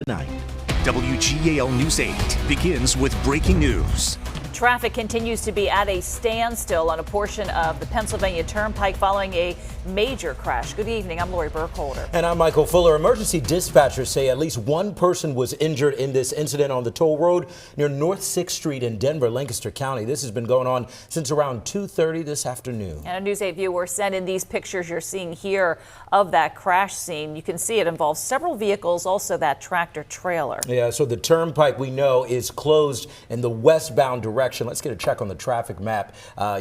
tonight. WGAL News 8 begins with breaking news. Traffic continues to be at a standstill on a portion of the Pennsylvania Turnpike following a major crash. Good evening. I'm Lori Burkholder. And I'm Michael Fuller. Emergency dispatchers say at least one person was injured in this incident on the toll road near North 6th Street in Denver, Lancaster County. This has been going on since around 2:30 this afternoon. And a News 8 viewer sent in these pictures you're seeing here of that crash scene. You can see it involves several vehicles, also that tractor trailer. Yeah, so the turnpike we know is closed in the westbound direction. Let's get a check on the traffic map.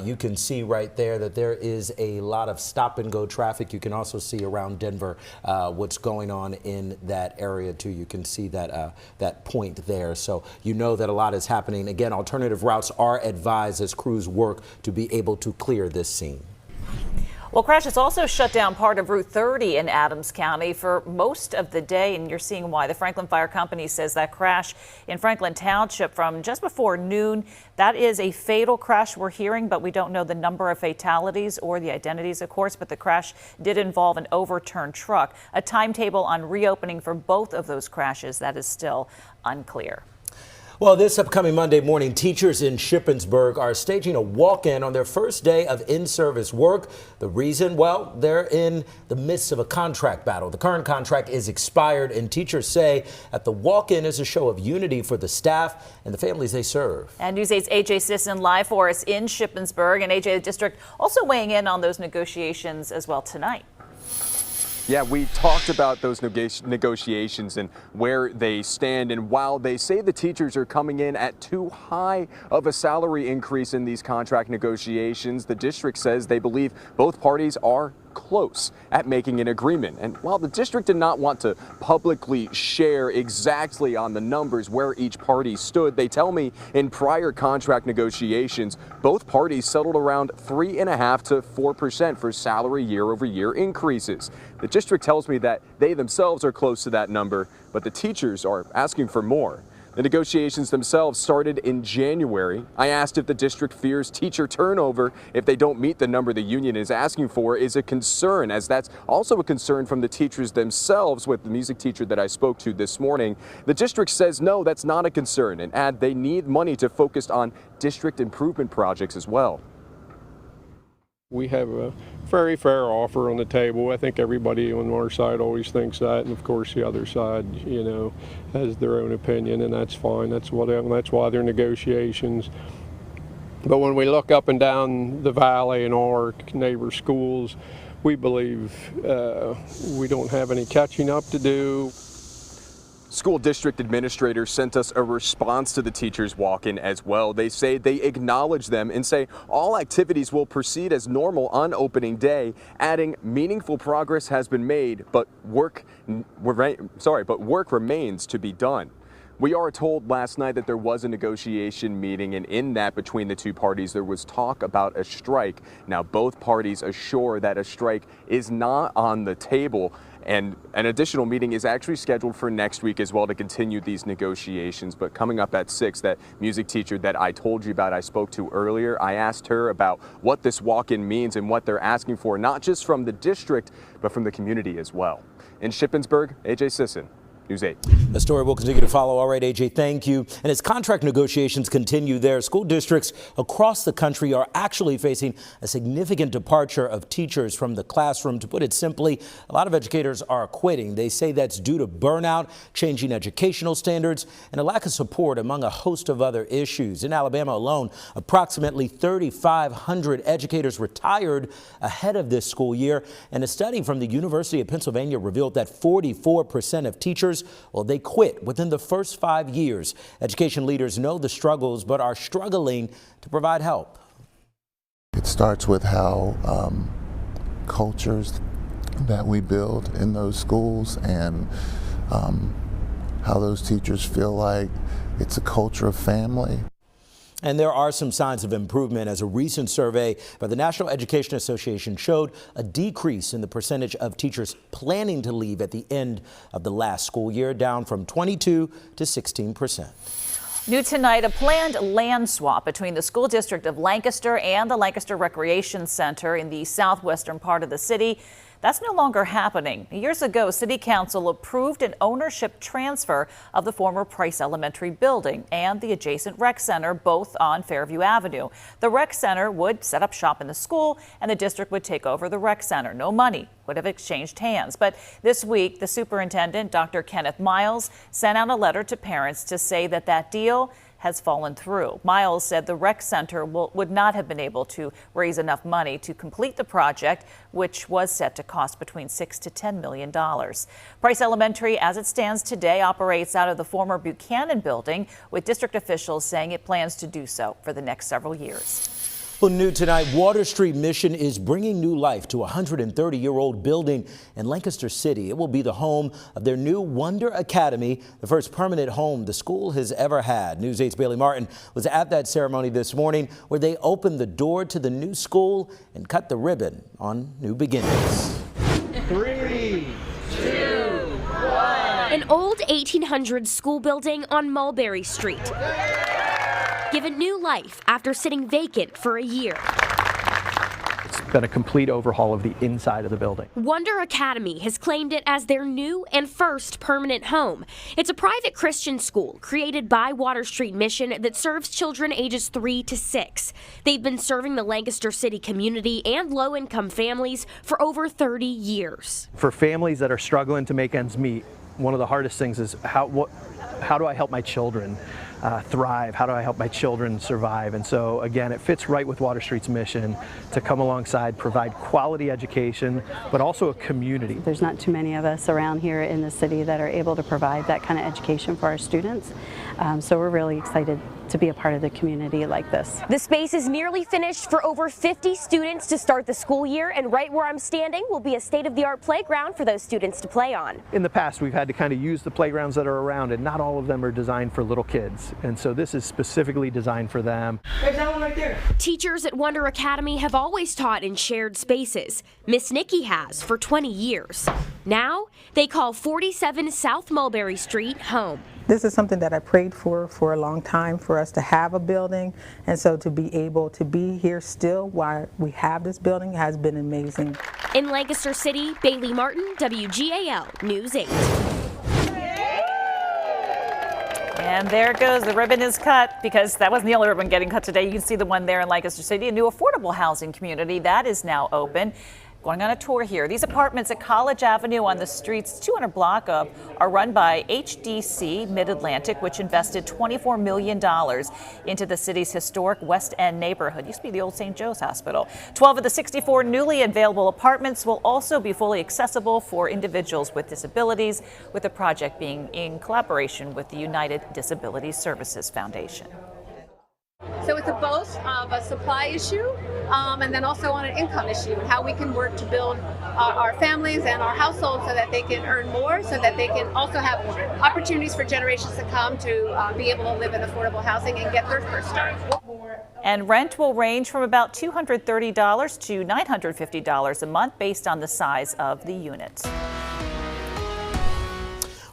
You can see right there that there is a lot of stop and go traffic. You can also see around Denver what's going on in that area too. You can see that that point there. So you know that a lot is happening. Again, alternative routes are advised as crews work to be able to clear this scene. Well, crash has also shut down part of Route 30 in Adams County for most of the day, and you're seeing why. The Franklin Fire Company says that crash in Franklin Township from just before noon, that is a fatal crash we're hearing, but we don't know the number of fatalities or the identities, of course, but the crash did involve an overturned truck. A timetable on reopening for both of those crashes, that is still unclear. Well, this upcoming Monday morning, teachers in Shippensburg are staging a walk-in on their first day of in-service work. The reason? Well, they're in the midst of a contract battle. The current contract is expired, and teachers say that the walk-in is a show of unity for the staff and the families they serve. And News 8's AJ Sisson live for us in Shippensburg. And AJ, the district also weighing in on those negotiations as well tonight. Yeah, we talked about those negotiations and where they stand. And while they say the teachers are coming in at too high of a salary increase in these contract negotiations, the district says they believe both parties are close at making an agreement. And while the district did not want to publicly share exactly on the numbers where each party stood, they tell me in prior contract negotiations, both parties settled around 3.5% to 4% for salary year-over-year increases. The district tells me that they themselves are close to that number, but the teachers are asking for more. The negotiations themselves started in January. I asked if the district fears teacher turnover if they don't meet the number the union is asking for is a concern, as that's also a concern from the teachers themselves with the music teacher that I spoke to this morning. The district says no, that's not a concern, and add they need money to focus on district improvement projects as well. We have a very fair offer on the table. I think everybody on our side always thinks that, and of course the other side, you know, has their own opinion, and that's fine. That's why they're negotiations. But when we look up and down the valley in our neighbor schools, we believe we don't have any catching up to do. School district administrators sent us a response to the teachers' walk-in as well. They say they acknowledge them and say all activities will proceed as normal on opening day, adding meaningful progress has been made, but work remains to be done. We are told last night that there was a negotiation meeting, and in that between the two parties there was talk about a strike. Now both parties assure that a strike is not on the table, and an additional meeting is actually scheduled for next week as well to continue these negotiations. But coming up at 6, that music teacher that I told you about, I spoke to earlier, I asked her about what this walk-in means and what they're asking for, not just from the district, but from the community as well. In Shippensburg, AJ Sisson, News 8. The story will continue to follow. All right, AJ, thank you. And as contract negotiations continue there, school districts across the country are actually facing a significant departure of teachers from the classroom. To put it simply, a lot of educators are quitting. They say that's due to burnout, changing educational standards, and a lack of support among a host of other issues. In Alabama alone, approximately 3,500 educators retired ahead of this school year. And a study from the University of Pennsylvania revealed that 44% of teachers, well, they quit within the first 5 years. Education leaders know the struggles, but are struggling to provide help. It starts with how cultures that we build in those schools and how those teachers feel like it's a culture of family. And there are some signs of improvement, as a recent survey by the National Education Association showed a decrease in the percentage of teachers planning to leave at the end of the last school year, down from 22 to 16%. New tonight, a planned land swap between the school district of Lancaster and the Lancaster Recreation Center in the southwestern part of the city. That's no longer happening. Years ago, City Council approved an ownership transfer of the former Price Elementary building and the adjacent rec center, both on Fairview Avenue. The rec center would set up shop in the school, and the district would take over the rec center. No money would have exchanged hands. But this week, the superintendent, Dr. Kenneth Miles, sent out a letter to parents to say that that deal has fallen through. Miles said the rec center would not have been able to raise enough money to complete the project, which was set to cost between $6 to $10 million. Price Elementary, as it stands today, operates out of the former Buchanan building, with district officials saying it plans to do so for the next several years. Well, new tonight, Water Street Mission is bringing new life to a 130-year-old building in Lancaster City. It will be the home of their new Wonder Academy, the first permanent home the school has ever had. News 8's Bailey Martin was at that ceremony this morning where they opened the door to the new school and cut the ribbon on new beginnings. 3, 2, 1. An old 1800s school building on Mulberry Street, given new life after sitting vacant for a year. It's been a complete overhaul of the inside of the building. Wonder Academy has claimed it as their new and first permanent home. It's a private Christian school created by Water Street Mission that serves children ages 3 to 6. They've been serving the Lancaster City community and low-income families for over 30 years. For families that are struggling to make ends meet, one of the hardest things is how do I help my children thrive? How do I help my children survive? And so again, it fits right with Water Street's mission to come alongside, provide quality education, but also a community. There's not too many of us around here in the city that are able to provide that kind of education for our students. So we're really excited to be a part of the community like this. The space is nearly finished for over 50 students to start the school year, and right where I'm standing will be a state-of-the-art playground for those students to play on. In the past, we've had to kind of use the playgrounds that are around, and not all of them are designed for little kids. And so this is specifically designed for them. There's that one right there. Teachers at Wonder Academy have always taught in shared spaces. Miss Nikki has for 20 years. Now they call 47 South Mulberry Street home. This is something that I prayed for a long time, for us to have a building, and so to be able to be here still while we have this building has been amazing. In Lancaster City, Bailey Martin, WGAL News 8. And there it goes. The ribbon is cut because that wasn't the only ribbon getting cut today. You can see the one there in Lancaster City, a new affordable housing community that is now open. Going on a tour here. These apartments at College Avenue on the street's 200 block of are run by HDC Mid-Atlantic, which invested $24 million into the city's historic West End neighborhood. Used to be the old St. Joe's Hospital. 12 of the 64 newly available apartments will also be fully accessible for individuals with disabilities, with the project being in collaboration with the United Disability Services Foundation. So it's both of a supply issue and then also on an income issue, and how we can work to build our families and our households so that they can earn more, so that they can also have opportunities for generations to come to be able to live in affordable housing and get their first start. And rent will range from about $230 to $950 a month based on the size of the unit.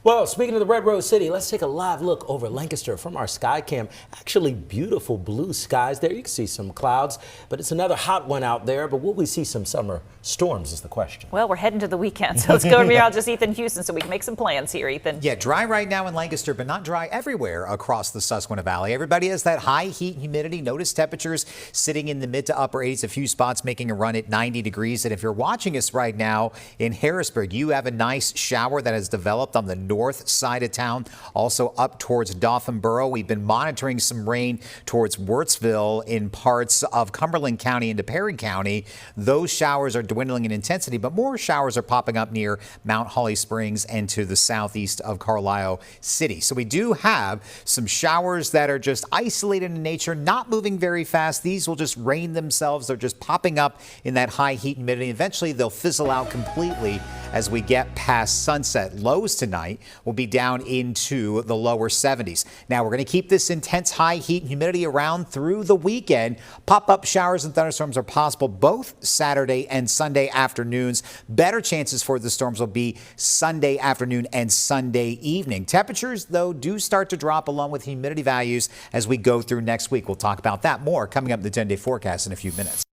Well, speaking of the Red Rose City, let's take a live look over Lancaster from our Skycam. Actually, beautiful blue skies there. You can see some clouds, but it's another hot one out there. But will we see some summer storms is the question. Well, we're heading to the weekend, so let's go to meteorologist Ethan Houston so we can make some plans here, Ethan. Yeah, dry right now in Lancaster, but not dry everywhere across the Susquehanna Valley. Everybody has that high heat and humidity. Notice temperatures sitting in the mid to upper 80s, a few spots making a run at 90 degrees. And if you're watching us right now in Harrisburg, you have a nice shower that has developed on the north side of town, also up towards Dauphin-Borough. We've been monitoring some rain towards Wirtsville in parts of Cumberland County into Perry County. Those showers are dwindling in intensity, but more showers are popping up near Mount Holly Springs and to the southeast of Carlisle City. So we do have some showers that are just isolated in nature, not moving very fast. These will just rain themselves. They're just popping up in that high heat and humidity. Eventually, they'll fizzle out completely as we get past sunset. Lows tonight will be down into the lower 70s. Now, we're going to keep this intense high heat and humidity around through the weekend. Pop-up showers and thunderstorms are possible both Saturday and Sunday afternoons. Better chances for the storms will be Sunday afternoon and Sunday evening. Temperatures, though, do start to drop along with humidity values as we go through next week. We'll talk about that more coming up in the 10-day forecast in a few minutes.